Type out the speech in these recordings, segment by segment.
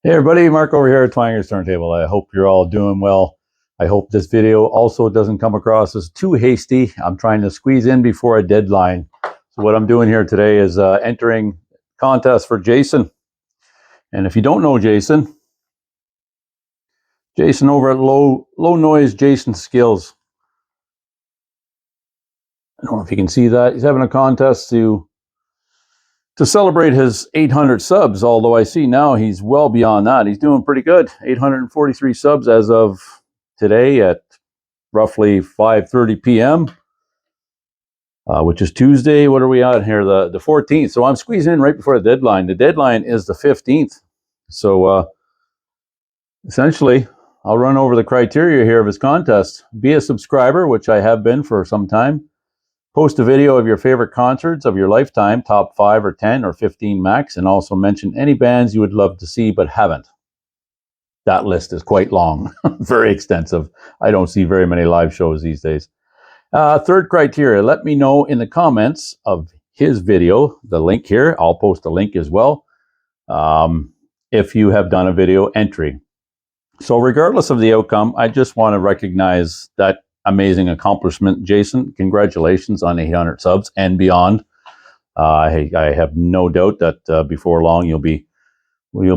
Hey everybody, Mark over here at Twanger's Turntable. I hope you're all doing well. I hope this video also doesn't come across as too hasty. I'm trying to squeeze in before a deadline. So what I'm doing here today is entering contest for Jason. And if you don't know Jason over at Low Noise Jason Skillz. I don't know if you can see that. He's having a contest to celebrate his 800 subs, although I see now he's well beyond that. He's doing pretty good. 843 subs as of today at roughly 5:30 p.m., which is Tuesday. What are we on here? The 14th. So I'm squeezing in right before the deadline. The deadline is the 15th. So essentially, I'll run over the criteria here of his contest. Be a subscriber, which I have been for some time. Post a video of your favorite concerts of your lifetime, top 5 or 10 or 15 max, and also mention any bands you would love to see but haven't. That list is quite long, very extensive. I don't see very many live shows these days. Third criteria, let me know in the comments of his video, the link here. I'll post a link as well, if you have done a video entry. So regardless of the outcome, I just want to recognize that amazing accomplishment, Jason. Congratulations on 800 subs and beyond. I have no doubt that before long you'll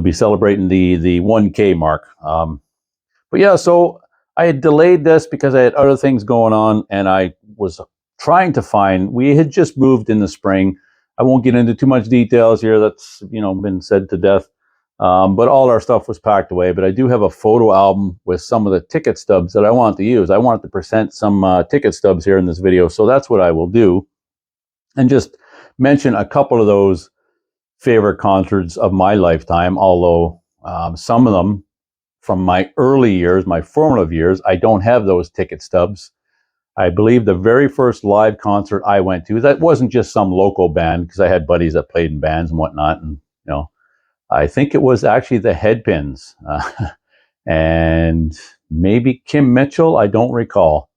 be celebrating the 1K mark. But yeah, so I had delayed this because I had other things going on, and I was trying to find. We had just moved in the spring. I won't get into too much details here. That's been said to death. But all our stuff was packed away. But I do have a photo album with some of the ticket stubs that I want to use. I want to present some ticket stubs here in this video. So that's what I will do. And just mention a couple of those favorite concerts of my lifetime, although some of them from my early years, my formative years, I don't have those ticket stubs. I believe the very first live concert I went to, that wasn't just some local band, because I had buddies that played in bands and whatnot, and I think it was actually the Headpins, and maybe Kim Mitchell. I don't recall,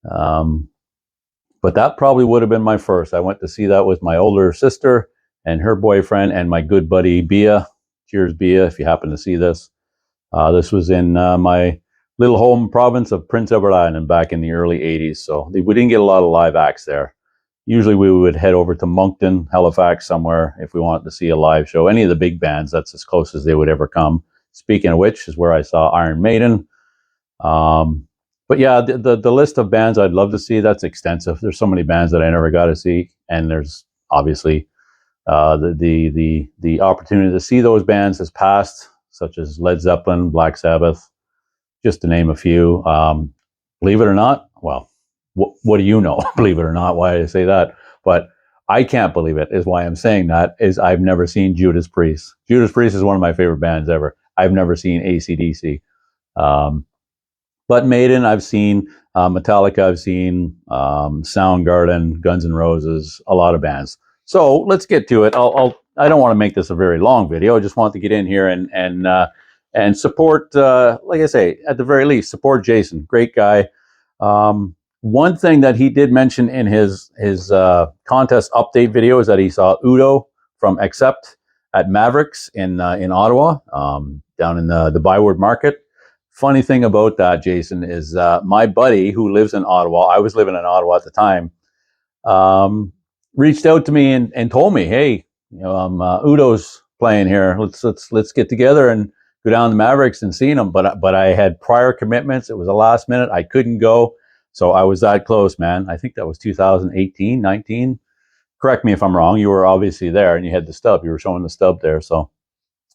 but that probably would have been my first. I went to see that with my older sister and her boyfriend and my good buddy Bia. Cheers, Bia, if you happen to see this. This was in my little home province of Prince Edward Island back in the early 80s. So we didn't get a lot of live acts there. Usually we would head over to Moncton, Halifax somewhere if we wanted to see a live show. Any of the big bands, that's as close as they would ever come. Speaking of which, is where I saw Iron Maiden. But yeah, the list of bands I'd love to see, that's extensive. There's so many bands that I never got to see. And there's obviously the opportunity to see those bands has passed, such as Led Zeppelin, Black Sabbath, just to name a few. Believe it or not, well, what do you know? Believe it or not, why I say that? But I can't believe it, is why I'm saying that, is I've never seen Judas Priest. Judas Priest is one of my favorite bands ever. I've never seen AC/DC. But Maiden, I've seen. Metallica, I've seen. Soundgarden, Guns N' Roses, a lot of bands. So let's get to it. I don't want to make this a very long video. I just want to get in here and support, like I say, at the very least, support Jason. Great guy. One thing that he did mention in his contest update video is that he saw Udo from Accept at Mavericks in Ottawa, down in the Byward Market. Funny thing about that, Jason, is my buddy who lives in Ottawa, I was living in Ottawa at the time, reached out to me and told me, hey, Udo's playing here. Let's get together and go down to Mavericks and see him. But I had prior commitments. It was a last minute. I couldn't go. So I was that close, man. I think that was 2018, 19. Correct me if I'm wrong. You were obviously there and you had the stub. You were showing the stub there. So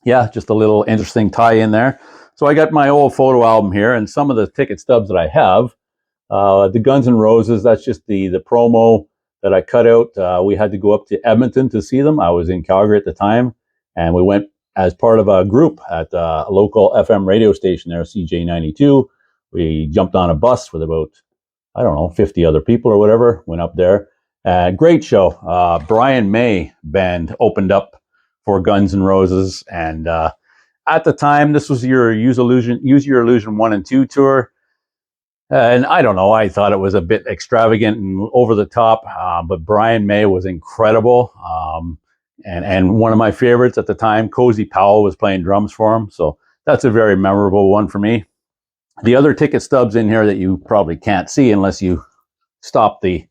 yeah, just a little interesting tie in there. So I got my old photo album here and some of the ticket stubs that I have. The Guns N' Roses, that's just the promo that I cut out. We had to go up to Edmonton to see them. I was in Calgary at the time, and we went as part of a group at a local FM radio station there, CJ92. We jumped on a bus with about, 50 other people or whatever, went up there. Great show. Brian May band opened up for Guns N' Roses, and at the time, this was your Use Your Illusion 1 and 2 tour. And I don't know, I thought it was a bit extravagant and over the top, but Brian May was incredible. And one of my favorites at the time, Cozy Powell was playing drums for him. So that's a very memorable one for me. The other ticket stubs in here that you probably can't see unless you stop the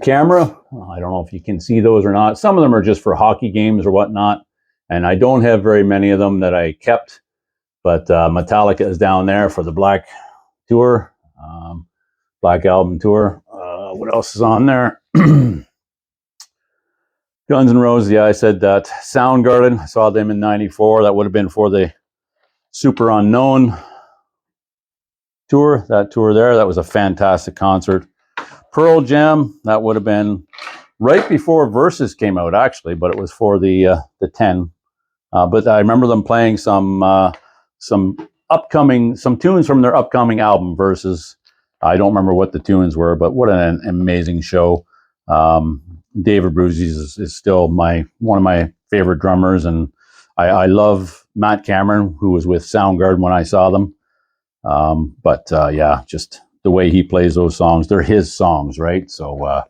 camera. I don't know if you can see those or not. Some of them are just for hockey games or whatnot. And I don't have very many of them that I kept. But Metallica is down there for the Black Tour, Black Album Tour. What else is on there? Guns N' Roses, yeah, I said that. Soundgarden, I saw them in '94. That would have been for the Super Unknown tour, that tour there. That was a fantastic concert. Pearl Jam, that would have been right before Versus came out, actually, but it was for the 10. But I remember them playing some tunes from their upcoming album, Versus. I don't remember what the tunes were, but what an amazing show. Dave Abruzzi is still one of my favorite drummers, and I love Matt Cameron, who was with Soundgarden when I saw them. Yeah, just the way he plays those songs, they're his songs, right? So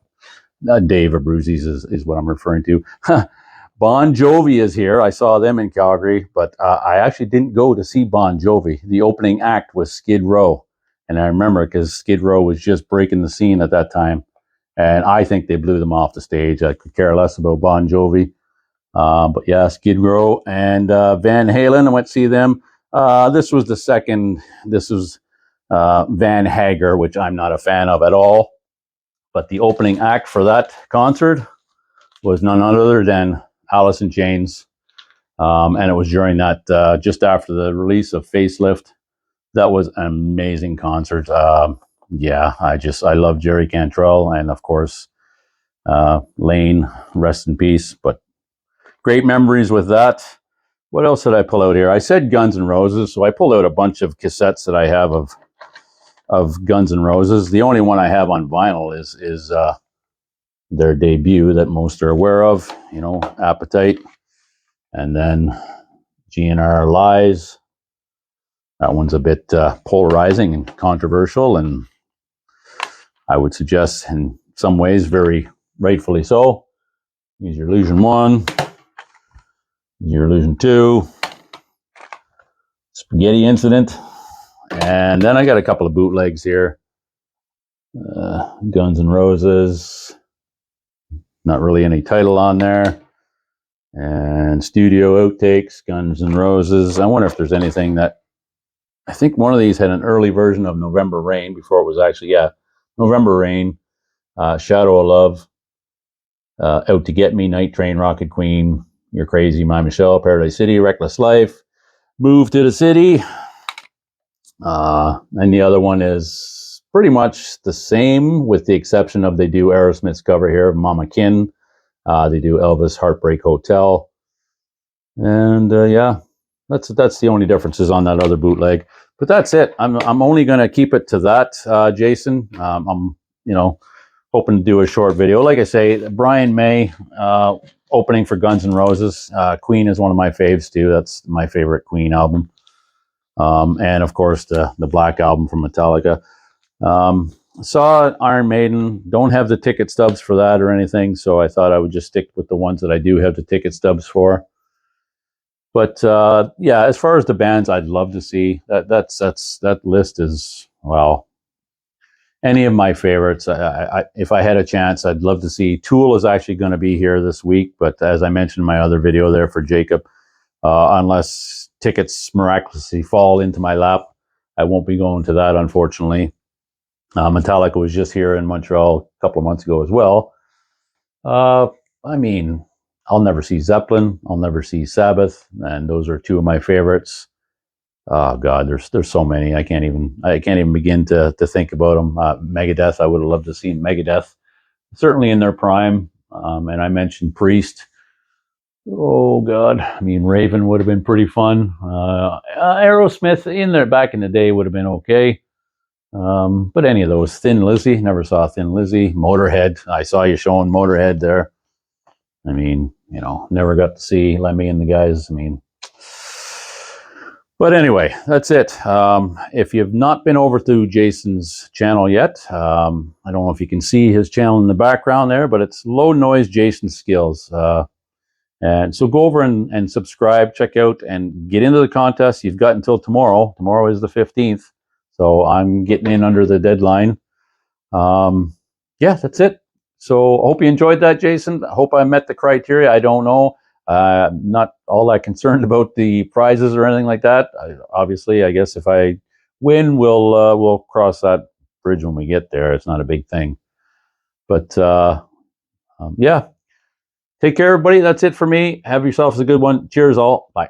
Dave Abruzzi is what I'm referring to. Bon Jovi is here. I saw them in Calgary, but I actually didn't go to see Bon Jovi. The opening act was Skid Row, and I remember because Skid Row was just breaking the scene at that time. And I think they blew them off the stage. I could care less about Bon Jovi. But yeah, Skid Row and Van Halen, I went to see them. This was the second. This was Van Hagar, which I'm not a fan of at all. But the opening act for that concert was none other than Alice in Chains. And it was during that, just after the release of Facelift. That was an amazing concert. Yeah, I love Jerry Cantrell, and of course, Lane, rest in peace. But great memories with that. What else did I pull out here? I said Guns N' Roses, so I pulled out a bunch of cassettes that I have of Guns N' Roses. The only one I have on vinyl is their debut that most are aware of, Appetite, and then GNR Lies. That one's a bit polarizing and controversial, and I would suggest in some ways very rightfully so. Use Your Illusion 1, Use Your Illusion 2, Spaghetti Incident, and then I got a couple of bootlegs here. Guns N' Roses, not really any title on there. And studio outtakes, Guns N' Roses. I wonder if there's anything that, I think one of these had an early version of November Rain before it was actually, November Rain, Shadow of Love, Out to Get Me, Night Train, Rocket Queen, You're Crazy, My Michelle, Paradise City, Reckless Life, Move to the City. And the other one is pretty much the same, with the exception of they do Aerosmith's cover here, Mama Kin. They do Elvis, Heartbreak Hotel. And yeah, that's the only differences on that other bootleg. But that's it. I'm only going to keep it to that, Jason. I'm hoping to do a short video. Like I say, Brian May opening for Guns N' Roses. Queen is one of my faves too. That's my favorite Queen album. And of course the Black Album from Metallica. Saw Iron Maiden. Don't have the ticket stubs for that or anything, so I thought I would just stick with the ones that I do have the ticket stubs for. But yeah, as far as the bands I'd love to see, that list is, well, any of my favorites. If I had a chance, I'd love to see. Tool is actually going to be here this week, but as I mentioned in my other video there for Jacob, unless tickets miraculously fall into my lap, I won't be going to that, unfortunately. Metallica was just here in Montreal a couple of months ago as well. I mean, I'll never see Zeppelin. I'll never see Sabbath, and those are two of my favorites. Oh God, there's so many. I can't even begin to think about them. Megadeth, I would have loved to see Megadeth, certainly in their prime. And I mentioned Priest. Oh God, I mean, Raven would have been pretty fun. Aerosmith in there back in the day would have been okay. But any of those. Thin Lizzy, never saw Thin Lizzy. Motorhead, I saw you showing Motorhead there. I mean, never got to see Lemmy and the guys. I mean, but anyway, that's it. If you've not been over to Jason's channel yet, I don't know if you can see his channel in the background there, but it's Low Noise Jason Skillz. And so go over and subscribe, check out, and get into the contest. You've got until tomorrow. Tomorrow is the 15th. So I'm getting in under the deadline. Yeah, that's it. So I hope you enjoyed that, Jason. I hope I met the criteria. I don't know. Not all that concerned about the prizes or anything like that. Obviously, I guess if I win, we'll cross that bridge when we get there. It's not a big thing. But yeah. Take care, everybody. That's it for me. Have yourselves a good one. Cheers, all. Bye.